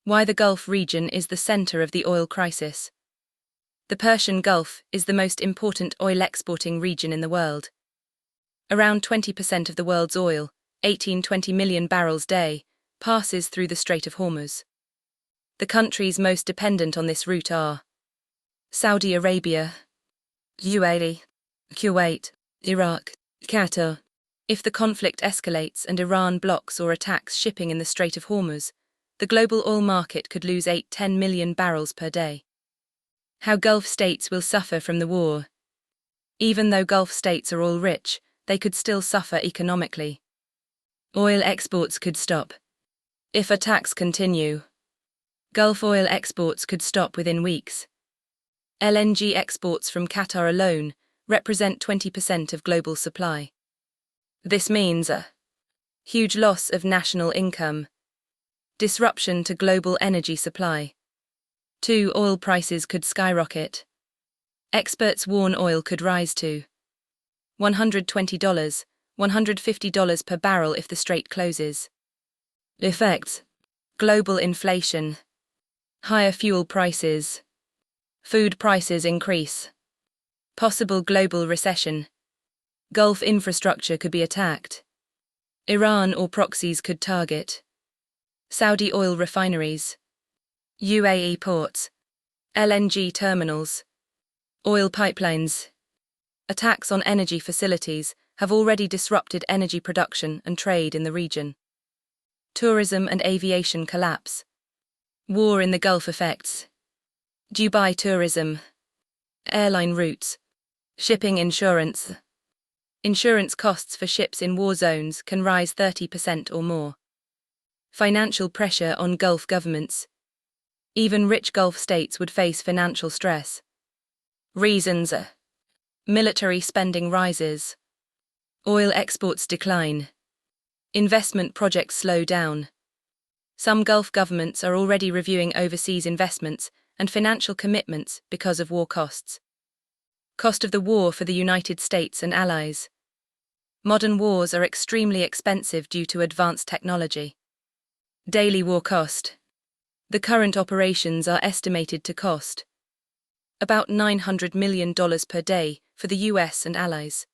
Why the Gulf region is the center of the oil crisis. The Persian Gulf is the most important oil exporting region in the world. Around 20% of the world's oil, 18-20 million barrels a day, passes through the Strait of Hormuz. The countries most dependent on this route are Saudi Arabia, UAE, Kuwait, Iraq, Qatar. If the conflict escalates and Iran blocks or attacks shipping in the Strait of Hormuz, the global oil market could lose 8-10 million barrels per day. How Gulf states will suffer from the war. Even though Gulf states are all rich, they could still suffer economically. Oil exports could stop. If attacks continue, Gulf oil exports could stop within weeks. LNG exports from Qatar alone represent 20% of global supply. This means a huge loss of national income, disruption to global energy supply. 2. Oil prices could skyrocket. Experts warn oil could rise to $120, $150 per barrel if the strait closes. Effects: global inflation, higher fuel prices, food prices increase, possible global recession, Gulf infrastructure could be attacked, Iran or proxies could target Saudi oil refineries, UAE ports, LNG terminals, oil pipelines. Attacks on energy facilities have already disrupted energy production and trade in the region. Tourism and aviation collapse. War in the Gulf affects Dubai tourism, airline routes, shipping insurance. Insurance costs for ships in war zones can rise 30% or more. Financial pressure on Gulf governments. Even rich Gulf states would face financial stress. Reasons: military spending rises, oil exports decline, investment projects slow down. Some Gulf governments are already reviewing overseas investments and financial commitments because of war costs. Cost of the war for the United States and allies. Modern wars are extremely expensive due to advanced technology. Daily war cost. The current operations are estimated to cost about $900 million per day for the US and allies.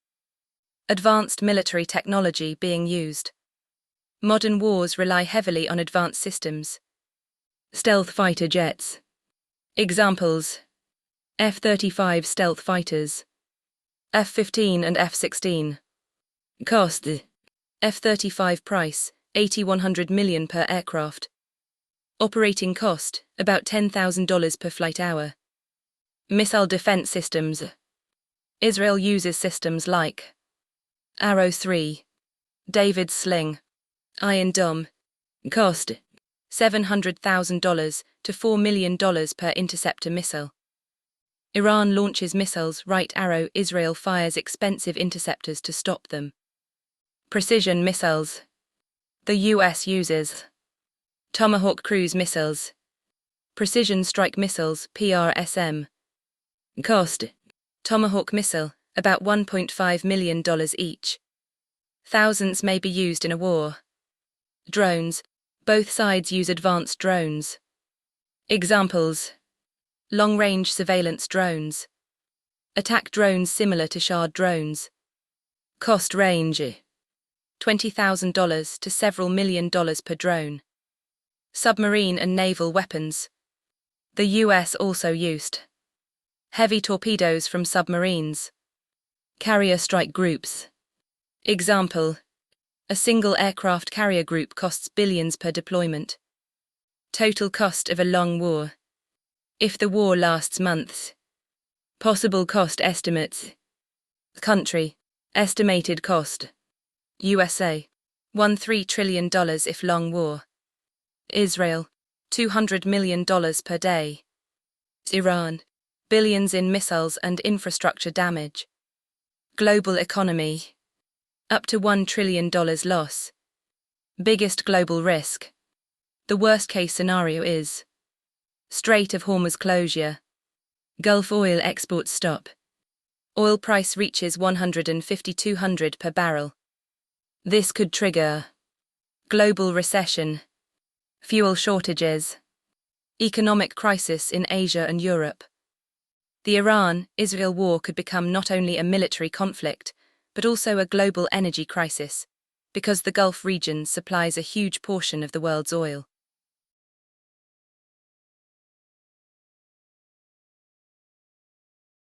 Advanced military technology being used. Modern wars rely heavily on advanced systems. Stealth fighter jets. Examples: F-35 stealth fighters, F-15 and F-16. Cost: F-35 price, $80-100 million per aircraft. Operating cost, about $10,000 per flight hour. Missile defense systems. Israel uses systems like Arrow 3, David's Sling, Iron Dome. Cost: $700,000 to $4 million per interceptor missile. Iran launches missiles, right arrow. Israel fires expensive interceptors to stop them. Precision missiles. The US uses Tomahawk cruise missiles, Precision strike missiles (PRSM). Cost: Tomahawk missile, about $1.5 million each. Thousands may be used in a war. Drones. Both sides use advanced drones. Examples: long-range surveillance drones. Attack drones similar to Shah drones. Cost range: $20,000 to several $1 million per drone. Submarine and naval weapons. The US also used heavy torpedoes from submarines. Carrier strike groups. Example: a single aircraft carrier group costs billions per deployment. Total cost of a long war. If the war lasts months. Possible cost estimates. Country. Estimated cost. USA. $1.3 trillion if long war. Israel. $200 million per day. Iran. Billions in missiles and infrastructure damage. Global economy. Up to $1 trillion loss. Biggest global risk. The worst-case scenario is Strait of Hormuz closure. Gulf oil exports stop. Oil price reaches $150-200 per barrel. This could trigger global recession, fuel shortages, Economic crisis in Asia and Europe. The Iran-Israel war could become not only a military conflict, but also a global energy crisis, because the Gulf region supplies a huge portion of the world's oil.